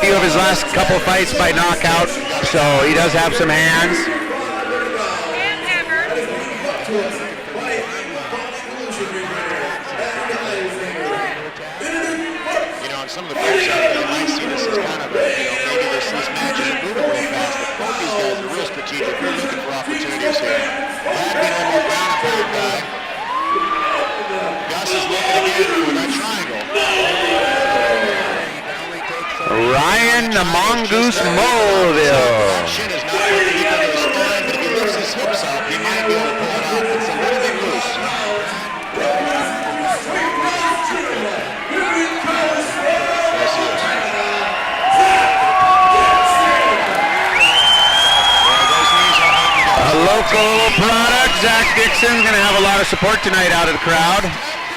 few of his last couple fights by knockout, so he does have some hands. Some of the folks out there might see this as kind of a, maybe this match isn't moving real fast, but both these guys are real strategic. They're looking for opportunities here. That being a little ground and pound guy. Gus is looking again for that triangle. Ryan the Mongoose Mulvihill. Shin is not working equal to his spine, but if he lifts his hips up, he might be able to pull it off. It's a little bit loose. Local product, Zach Dickson's going to have a lot of support tonight out of the crowd.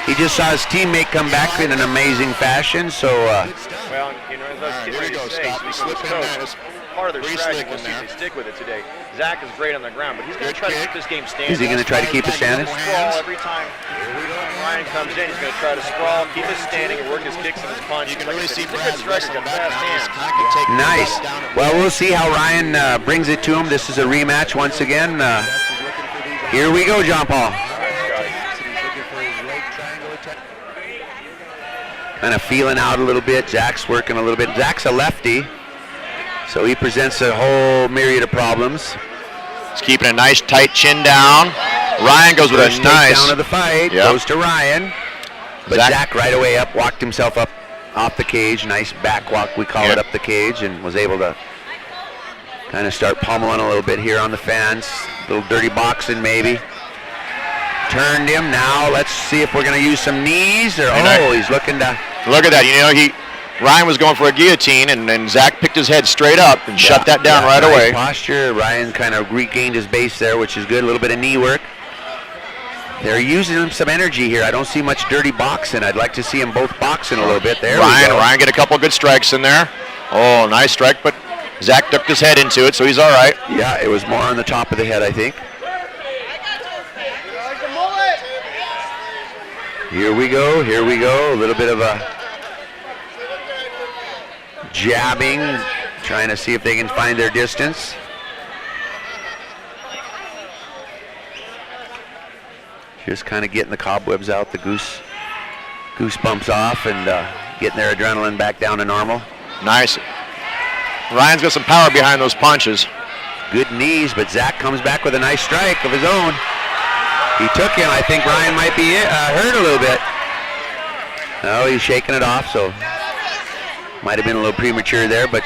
He just saw his teammate come back in an amazing fashion, so... well, as Here we go, stop. Slip in there. Part of their strategy was to stick with it today. Zach is great on the ground, but he's going to try to keep this game standing. Is he going to try to keep it standing? Sprawl every time Ryan comes in. He's going to try to sprawl, keep it standing, and work his kicks and his punch. You can really see Brad's striker got fast hands. Nice. Well, we'll see how Ryan brings it to him. This is a rematch once again. Here we go, John Paul. Kind of feeling out a little bit. Zach's working a little bit. Zach's a lefty, so he presents a whole myriad of problems. He's keeping a nice tight chin down. Ryan goes with a nice takedown of the fight. Goes to Ryan, but Zach right away walked himself up off the cage. Nice back walk, we call it, up the cage, and was able to kind of start pummeling a little bit here on the fence. A little dirty boxing maybe. Turned him. Now let's see if we're going to use some knees. Or he's looking to. Look at that. Ryan was going for a guillotine, and then Zach picked his head straight up and shut that down right away. Posture. Ryan kind of regained his base there, which is good. A little bit of knee work. They're using some energy here. I don't see much dirty boxing. I'd like to see them both boxing a little bit. There Ryan get a couple good strikes in there. Oh, nice strike, but Zach ducked his head into it, so he's all right. Yeah, it was more on the top of the head, I think. Here we go, a little bit of a jabbing, trying to see if they can find their distance. Just kind of getting the cobwebs out, the goosebumps off, and getting their adrenaline back down to normal. Nice. Ryan's got some power behind those punches. Good knees, but Zach comes back with a nice strike of his own. He took him. I think Ryan might be hurt a little bit. Oh, he's shaking it off, so might have been a little premature there, but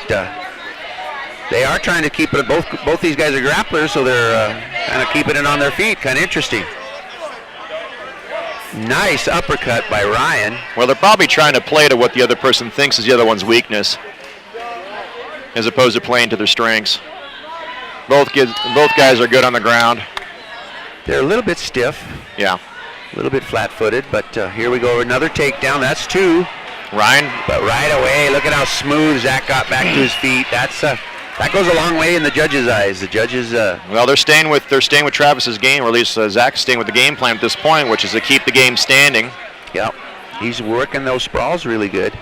they are trying to keep it. Both these guys are grapplers, so they're kind of keeping it on their feet. Kind of interesting. Nice uppercut by Ryan. Well, they're probably trying to play to what the other person thinks is the other one's weakness, as opposed to playing to their strengths. Both guys are good on the ground. They're a little bit stiff. Yeah. A little bit flat-footed, but here we go. Another takedown. That's two. Ryan. But right away, look at how smooth Zach got back to his feet. That goes a long way in the judges' eyes. The judges. Well, they're staying with Travis's game, or at least Zach's staying with the game plan at this point, which is to keep the game standing. Yep. He's working those sprawls really good.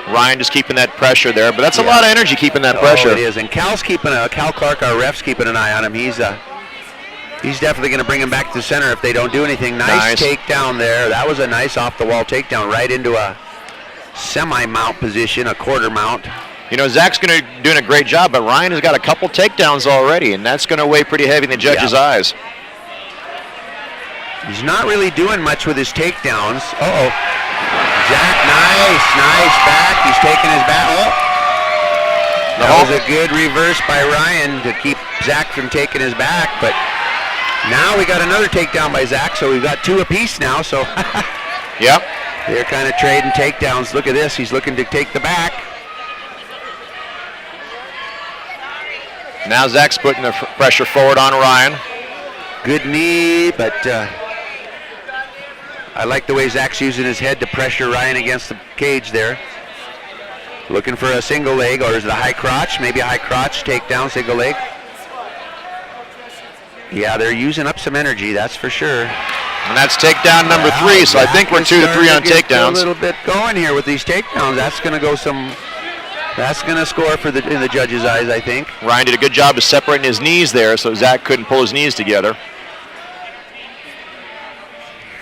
Ryan just keeping that pressure there, but that's a lot of energy keeping that pressure. It is, and Cal Clark, our ref's keeping an eye on him. He's definitely going to bring him back to the center if they don't do anything. Nice takedown there. That was a nice off-the-wall takedown right into a semi-mount position, a quarter mount. Zach's doing a great job, but Ryan has got a couple takedowns already, and that's going to weigh pretty heavy in the judge's eyes. He's not really doing much with his takedowns. Zach, nice back. He's taking his back. That was a good reverse by Ryan to keep Zach from taking his back, but now we got another takedown by Zach, so we've got two apiece now, so yep. They're kind of trading takedowns. Look at this. He's looking to take the back. Now Zach's putting the pressure forward on Ryan. Good knee, but I like the way Zach's using his head to pressure Ryan against the cage there. Looking for a single leg, or is it a high crotch? Maybe a high crotch takedown, single leg. Yeah, they're using up some energy, that's for sure. And that's takedown number 3, so I think we're 2 to 3 on takedowns. A little bit going here with these takedowns. That's going to go that's going to score for in the judges' eyes, I think. Ryan did a good job of separating his knees there, so Zach couldn't pull his knees together.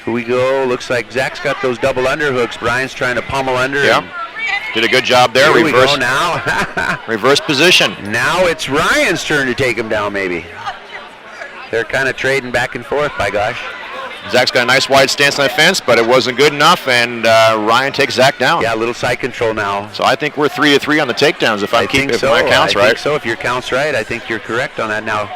Here we go. Looks like Zach's got those double underhooks. Brian's trying to pummel under. Yeah. Did a good job there. Here reverse, we go now. reverse position. Now it's Ryan's turn to take him down, maybe. They're kind of trading back and forth, by gosh. Zach's got a nice wide stance on the fence, but it wasn't good enough, and Ryan takes Zach down. Yeah, a little side control now. So I think we're 3 to 3 on the takedowns if I think so. my count's right. I think so. If your count's right, I think you're correct on that. Now,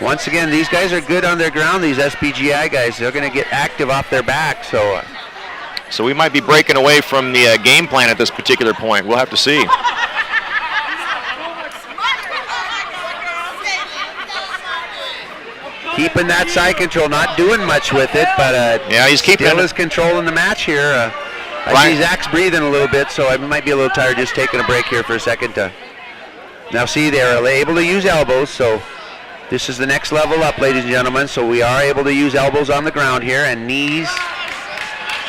once again, these guys are good on their ground, these SPGI guys. They're going to get active off their back, so... So we might be breaking away from the game plan at this particular point. We'll have to see. Keeping that side control, not doing much with it, but yeah, he's keeping still is controlling the match here. I see Zach's breathing a little bit, so I might be a little tired just taking a break here for a second. Now see, they're able to use elbows, so this is the next level up, ladies and gentlemen. So we are able to use elbows on the ground here and knees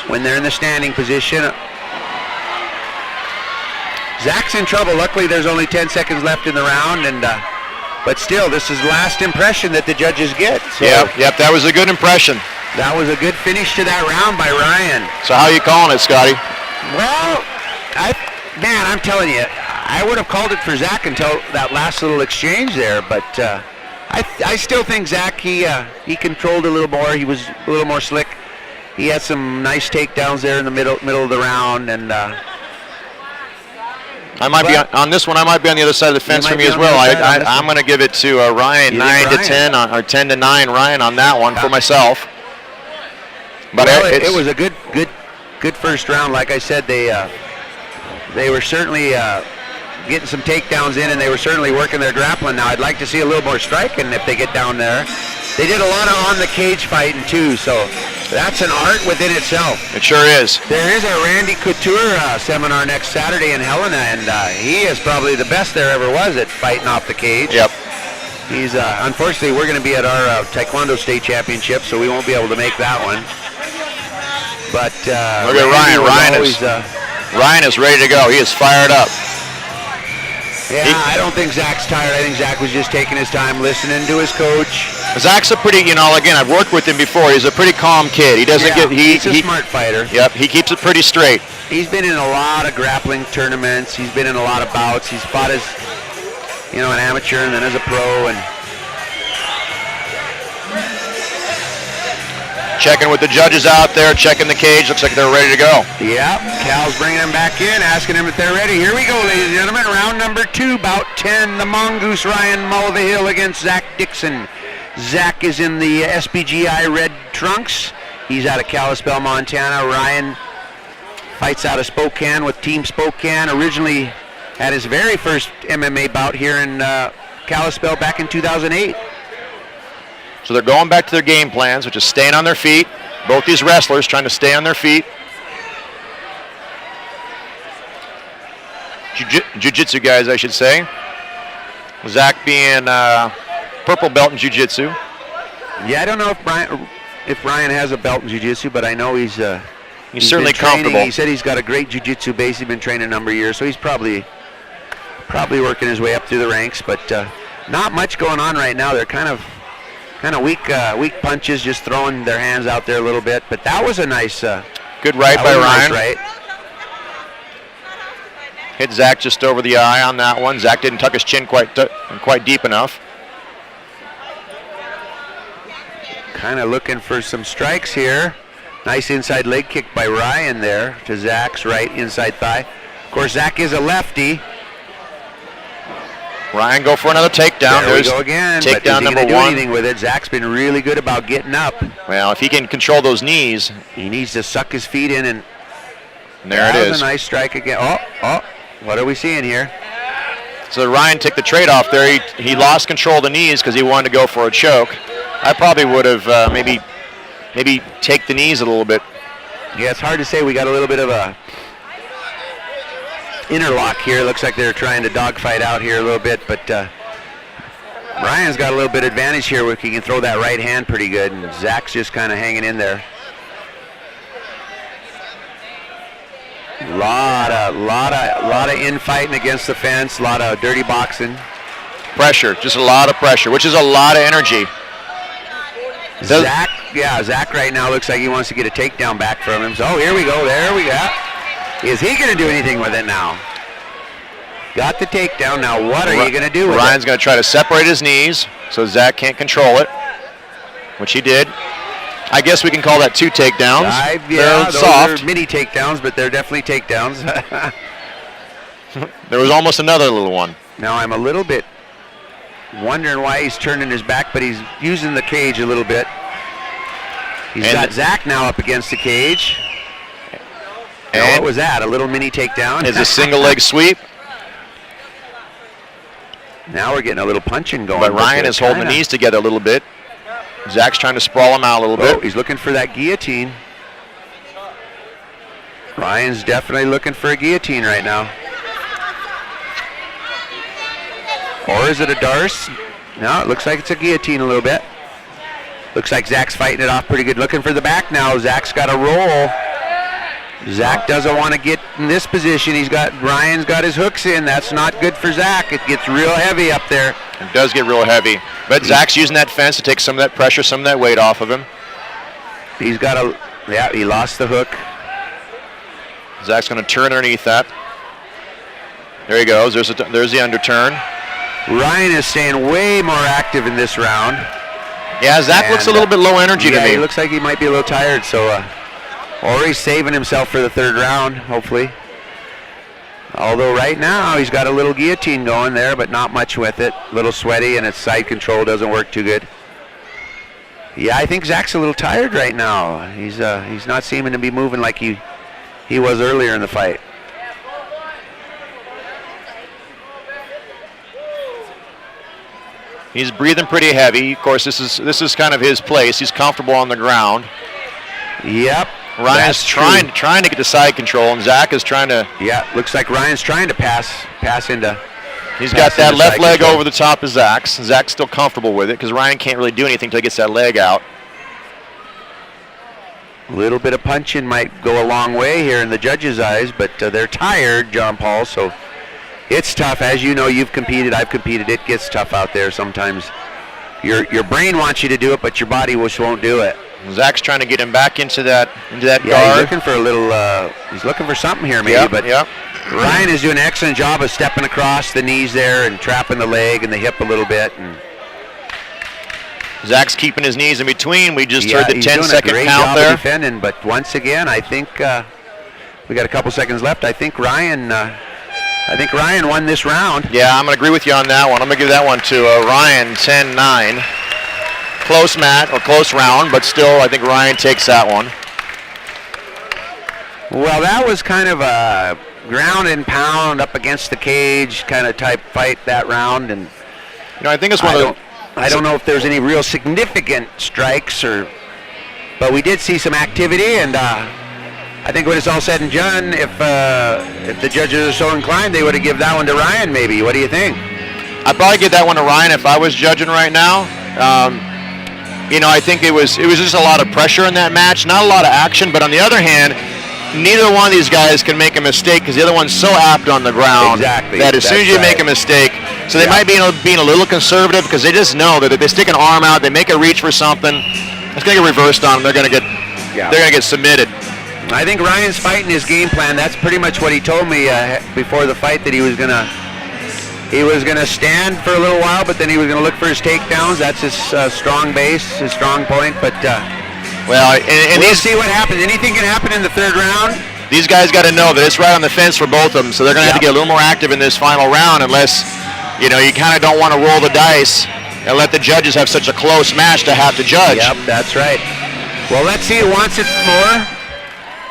when they're in the standing position. Zach's in trouble. Luckily, there's only 10 seconds left in the round, and but still, this is last impression that the judges get. So yep, that was a good impression. That was a good finish to that round by Ryan. So how are you calling it, Scotty? Well, I'm telling you, I would have called it for Zach until that last little exchange there, but I still think Zach, he controlled a little more. He was a little more slick. He had some nice takedowns there in the middle of the round, and I might be on this one. I might be on the other side of the fence for me as well. I'm going to give it to Ryan, 9 to 10 or 10 to 9. Ryan on that one for myself. But well, it was a good first round. Like I said, they were certainly getting some takedowns in, and they were certainly working their grappling. Now I'd like to see a little more striking if they get down there. They did a lot of on the cage fighting too, so that's an art within itself. It sure is. There is a Randy Couture seminar next Saturday in Helena, and he is probably the best there ever was at fighting off the cage. Yep. He's unfortunately, we're going to be at our Taekwondo State Championship, so we won't be able to make that one. But look at Ryan. Ryan is ready to go. He is fired up. Yeah, I don't think Zach's tired. I think Zach was just taking his time, listening to his coach. Zach's a pretty, again, I've worked with him before. He's a pretty calm kid. He doesn't he's a smart fighter. Yep, he keeps it pretty straight. He's been in a lot of grappling tournaments. He's been in a lot of bouts. He's fought as, an amateur and then as a pro. And checking with the judges out there, checking the cage. Looks like they're ready to go. Yep, Cal's bringing them back in, asking them if they're ready. Here we go, ladies and gentlemen. Round number 2, bout 10. The Mongoose Ryan Mulvihill against Zach Dickson. Zach is in the SPGI red trunks. He's out of Kalispell, Montana. Ryan fights out of Spokane with Team Spokane. Originally had his very first MMA bout here in Kalispell back in 2008. So they're going back to their game plans, which is staying on their feet. Both these wrestlers trying to stay on their feet. Jiu-jitsu guys, I should say. Zach being purple belt in jiu-jitsu. Yeah, I don't know if Ryan has a belt in jiu-jitsu, but I know he's certainly comfortable. He said he's got a great jiu-jitsu base. He's been training a number of years, so he's probably working his way up through the ranks. But not much going on right now. They're kind of weak punches, just throwing their hands out there a little bit. But that was a nice good right by Ryan. Nice right. Hit Zach just over the eye on that one. Zach didn't tuck his chin quite deep enough. Kind of looking for some strikes here. Nice inside leg kick by Ryan there to Zach's right inside thigh. Of course, Zach is a lefty. Ryan go for another takedown. There we go again. Takedown number 1. Do anything with it. Zach's been really good about getting up. Well, if he can control those knees. He needs to suck his feet in, and there it is. That was a nice strike again. Oh, what are we seeing here? So Ryan took the trade-off there. He lost control of the knees because he wanted to go for a choke. I probably would have maybe take the knees a little bit. Yeah, it's hard to say. We got a little bit of a interlock here. Looks like they're trying to dogfight out here a little bit, but Ryan's got a little bit of advantage here where he can throw that right hand pretty good, and Zach's just kind of hanging in there. Lot of infighting against the fence, a lot of dirty boxing. Pressure, just a lot of pressure, which is a lot of energy. Zach right now looks like he wants to get a takedown back from him. So here we go, there we go. Is he going to do anything with it now? Got the takedown, now what are you going to do with it? Ryan's going to try to separate his knees so Zach can't control it, which he did. I guess we can call that 2 takedowns. They're soft. Are mini takedowns, but they're definitely takedowns. There was almost another little one. Now I'm a little bit wondering why he's turning his back, but he's using the cage a little bit. He's got Zach now up against the cage. And what was that? A little mini takedown? It's a single leg sweep. Now we're getting a little punching going. But Ryan is holding the knees together a little bit. Zach's trying to sprawl him out a little bit. He's looking for that guillotine. Ryan's definitely looking for a guillotine right now. Or is it a Darce? No, it looks like it's a guillotine a little bit. Looks like Zach's fighting it off pretty good. Looking for the back now. Zach's got a roll. Zach doesn't want to get in this position. Ryan's got his hooks in. That's not good for Zach. It gets real heavy up there. It does get real heavy. But Zach's using that fence to take some of that pressure, some of that weight off of him. He lost the hook. Zach's going to turn underneath that. There he goes. There's the underturn. Ryan is staying way more active in this round. Yeah, Zach looks a little bit low energy to me. He looks like he might be a little tired, so or he's saving himself for the 3rd round, hopefully. Although right now he's got a little guillotine going there, but not much with it. A little sweaty, and its side control doesn't work too good. Yeah, I think Zach's a little tired right now. He's not seeming to be moving like he was earlier in the fight. He's breathing pretty heavy. Of course, this is kind of his place. He's comfortable on the ground. Yep. Ryan's trying to get the side control, and Zach is trying to. Yeah, looks like Ryan's trying to pass into. He's got that left leg over the top of Zach's. Zach's still comfortable with it because Ryan can't really do anything until he gets that leg out. A little bit of punching might go a long way here in the judges' eyes, but they're tired, John Paul, so it's tough. As you know, you've competed, I've competed. It gets tough out there sometimes. Your brain wants you to do it, but your body won't do it. Zach's trying to get him back into that guard. He's looking for a little. He's looking for something here, maybe. Ryan is doing an excellent job of stepping across the knees there and trapping the leg and the hip a little bit. And Zach's keeping his knees in between. We just heard the 10-second count count there. Defending, but once again, I think we got a couple seconds left. I think Ryan won this round. Yeah, I'm going to agree with you on that one. I'm going to give that one to Ryan, 10-9. Close match or close round, but still, I think Ryan takes that one. Well, that was kind of a ground and pound up against the cage kind of type fight that round, and I think it's one of the. I don't know if there's any real significant strikes, but we did see some activity, and I think when it's all said and done, if the judges are so inclined, they would have given that one to Ryan. Maybe. What do you think? I'd probably give that one to Ryan if I was judging right now. I think it was just a lot of pressure in that match, not a lot of action. But on the other hand, neither one of these guys can make a mistake because the other one's so apt on the ground that as soon as you make a mistake, so they might be being a little conservative because they just know that if they stick an arm out, they make a reach for something, it's going to get reversed on them. They're going to get submitted. I think Ryan's fighting his game plan. That's pretty much what he told me before the fight, that he was gonna stand for a little while, but then he was gonna look for his takedowns. That's his strong base, his strong point. But we'll see what happens. Anything can happen in the 3rd round. These guys got to know that it's right on the fence for both of them, so they're going to have to get a little more active in this final round, unless you kind of don't want to roll the dice and let the judges have such a close match to have to judge. Yep, that's right. Well, let's see who wants it more.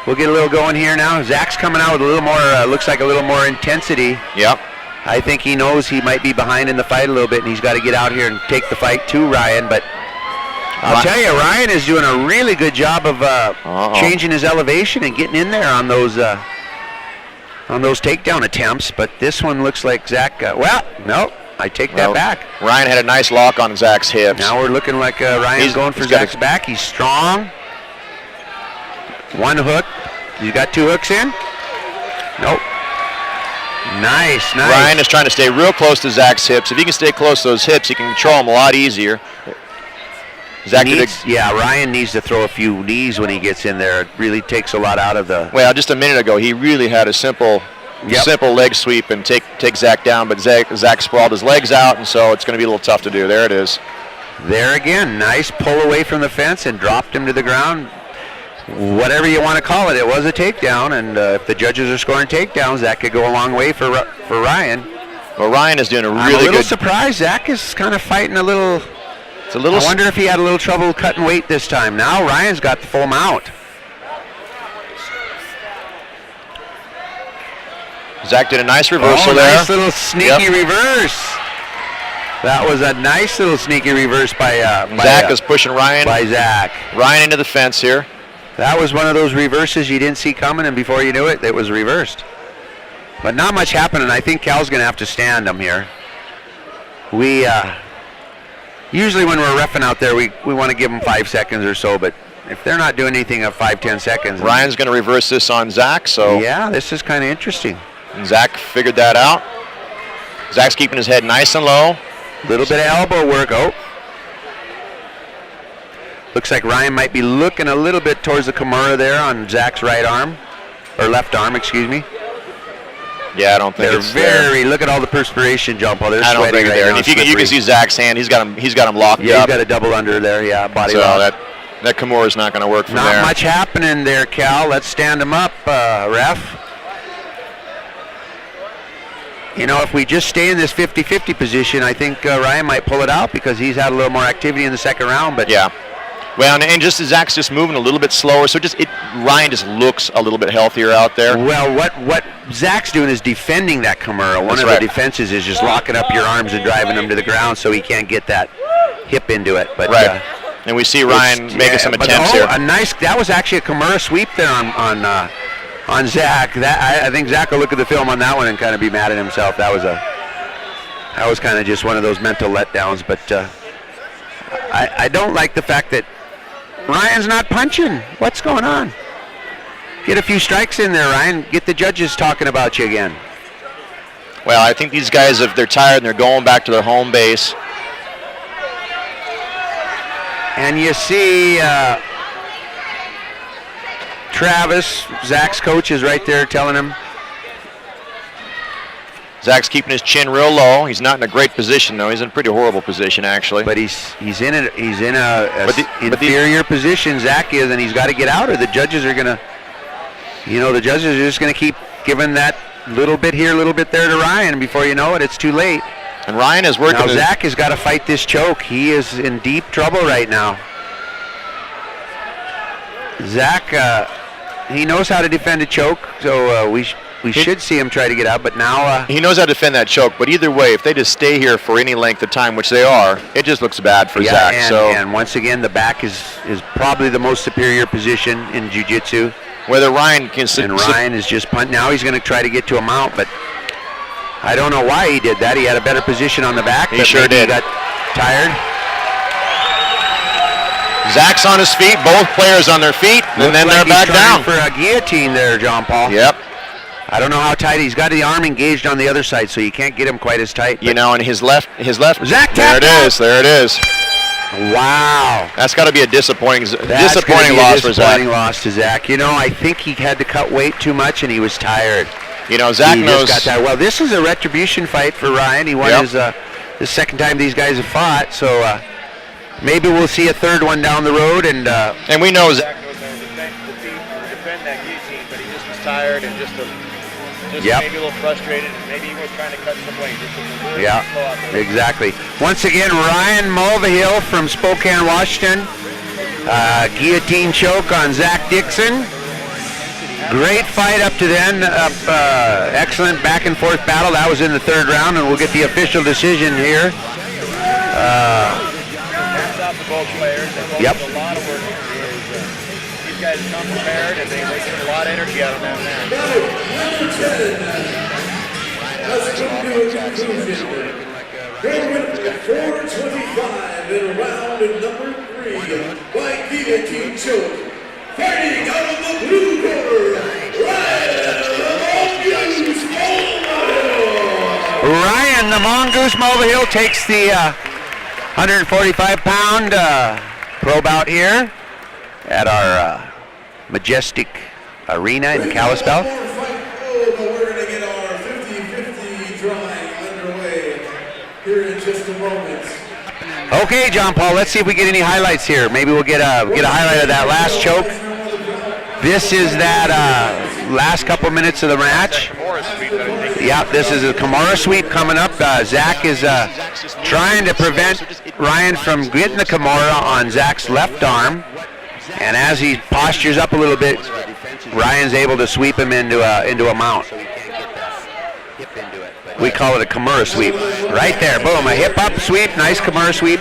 We'll get a little going here now. Zach's coming out with a little more, looks like a little more intensity. Yep. I think he knows he might be behind in the fight a little bit, and he's got to get out here and take the fight to Ryan. But I'll tell you, Ryan is doing a really good job of changing his elevation and getting in there on those takedown attempts. But this one looks like Zach. I take that back. Ryan had a nice lock on Zach's hips. Now we're looking like Ryan's going for Zach's back. He's strong. One hook. You got 2 hooks in? Nope. Nice. Ryan is trying to stay real close to Zach's hips. If he can stay close to those hips, he can control them a lot easier. Ryan needs to throw a few knees when he gets in there. It really takes a lot out of the... Well, just a minute ago, he really had a simple leg sweep and take Zach down, but Zach sprawled his legs out, and so it's going to be a little tough to do. There it is. There again, nice pull away from the fence and dropped him to the ground. Whatever you want to call it, it was a takedown, and if the judges are scoring takedowns, that could go a long way for Ryan. Well, Ryan is doing a really good... I'm a little surprised. Zach is kind of fighting a little... I wonder if he had a little trouble cutting weight this time. Now Ryan's got the full mount. Zach did a nice reversal there. Nice little sneaky reverse. That was a nice little sneaky reverse by Zach is pushing Ryan. By Zach. Ryan into the fence here. That was one of those reverses you didn't see coming, and before you knew it, it was reversed. But not much happening. I think Cal's going to have to stand him here. We usually when we're reffing out there, we want to give them 5 seconds or so, but if they're not doing anything of 5-10 seconds. Ryan's going to reverse this on Zach, so. Yeah, this is kind of interesting. And Zach figured that out. Zach's keeping his head nice and low. Little bit of elbow work. Oh. Looks like Ryan might be looking a little bit towards the Kimura there on Zach's right arm, or left arm, excuse me. Yeah, I don't think it's there. Look at all the perspiration, John Paul. I don't think it's there. And if you can see Zach's hand, he's got him locked up. Yeah, he's got a double under there. Yeah, body lock. That Kimura is not going to work from there. Not much happening there, Cal. Let's stand him up, ref. You know, if we just stay in this 50-50 position, I think Ryan might pull it out because he's had a little more activity in the second round. But yeah. Well, and just Zach's just moving a little bit slower, so Ryan just looks a little bit healthier out there. Well, what Zach's doing is defending that Kimura. One of the defenses is just locking up your arms and driving them to the ground so he can't get that hip into it. But and we see Ryan making some attempts here. That was actually a Kimura sweep there on Zach. I think Zach will look at the film on that one and kind of be mad at himself. That was kind of just one of those mental letdowns. But I don't like the fact that Ryan's not punching. What's going on? Get a few strikes in there, Ryan. Get the judges talking about you again. Well, I think these guys, if they're tired and they're going back to their home base. And you see Travis, Zach's coach, is right there telling him. Zach's keeping his chin real low. He's not in a great position, though. He's in a pretty horrible position, actually. But he's in a inferior position, Zach is, and he's got to get out, or the judges are going to, the judges are just going to keep giving that little bit here, little bit there to Ryan, and before you know it, it's too late. And Ryan is working. Now Zach has got to fight this choke. He is in deep trouble right now. Zach, he knows how to defend a choke, so we should see him try to get out, but now... he knows how to defend that choke, but either way, if they just stay here for any length of time, which they are, it just looks bad for Zach. And once again, the back is probably the most superior position in jiu-jitsu. Whether Ryan can... And Ryan is just punt. Now he's going to try to get to a mount, but I don't know why he did that. He had a better position on the back. He sure did. He got tired. Zach's on his feet, both players on their feet, and then they're back down. For a guillotine there, John Paul. Yep. I don't know how tight. He's got the arm engaged on the other side, so you can't get him quite as tight. And his left. Zach, there it is. Wow. That's got to be a disappointing loss for Zach. Disappointing loss to Zach. I think he had to cut weight too much, and he was tired. Zach knows. Got that. Well, this is a retribution fight for Ryan. He won his second time these guys have fought, so maybe we'll see a third one down the road. And we know Zach knows how to defend that guillotine, but he just was tired and just maybe a little frustrated, and maybe he was trying to cut some weight. Exactly. Once again, Ryan Mulvihill from Spokane, Washington. Guillotine choke on Zach Dickson. Great fight up to then. Excellent back and forth battle. That was in the third round, and we'll get the official decision here. Hats off to both players. They both did a lot of work. These guys come prepared, and they put a lot of energy out of that match. Ryan had a nice off on Zach's hips. 425 in round number 3 by guillotine choke. Fighting out of the blue corner, Ryan the Mongoose Mulvihill takes the 145-pound pro bout here at our majestic arena in Kalispell. But we're going to get our 50-50 drawing underway here in just a moment. Okay, John Paul, let's see if we get any highlights here. Maybe we'll get a highlight of that last choke. This is that last couple minutes of the match. Yeah, this is a Kimura sweep coming up. Zach is trying to prevent Ryan from getting the Kimura on Zach's left arm. And as he postures up a little bit, Ryan's able to sweep him into a mount. We call it a Kimura sweep. Right there, boom, a hip up sweep, nice Kimura sweep.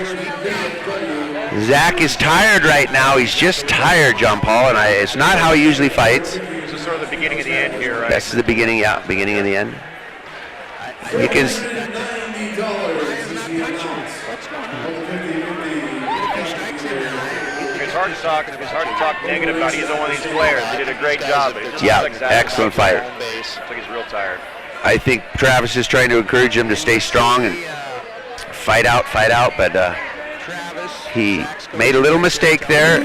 Zach is tired right now. He's just tired, John Paul, and it's not how he usually fights. This is sort of the beginning of the end here, right? This is the beginning, yeah, beginning of the end. You can. It's hard to talk negative about either one of these players. They did a great job. But it just Yeah, looks like excellent fight. Looks like he's real tired. I think Travis is trying to encourage him to stay strong and fight out, but he made a little mistake there.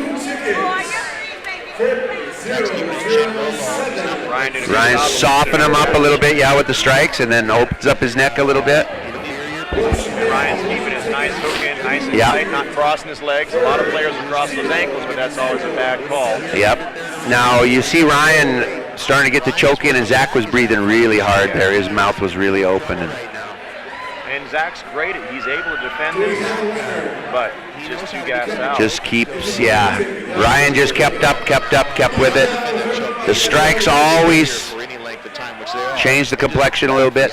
Ryan softened him up a little bit, yeah, with the strikes, and then opens up his neck a little bit. And Ryan's keeping his nice hook in, nice and tight, not crossing his legs. A lot of players will cross those ankles, but that's always a bad call. Yep. Now you see Ryan starting to get the choke in, and Zach was breathing really hard there. His mouth was really open. And Zach's great. He's able to defend this, but just too gassed out. Just keeps, yeah. Ryan just kept with it. The strikes always change the complexion a little bit.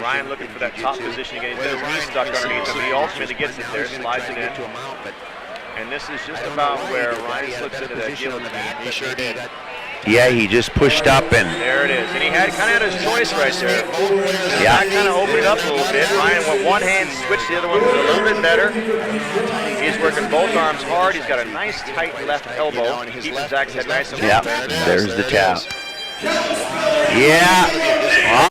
Ryan looking for that top position again. He's got his knee stuck underneath him. He ultimately gets it there, slides it in. And this is just about where Ryan slips into that guillotine. He sure did. Yeah, he just pushed up and there it is. And he kind of had his choice right there. Yeah. That kind of opened it up a little bit. Ryan with one hand switched, the other one was a little bit better. He's working both arms hard. He's got a nice tight left elbow. Keeping Zach's head nice and low. yeah, there's the tap. Yeah.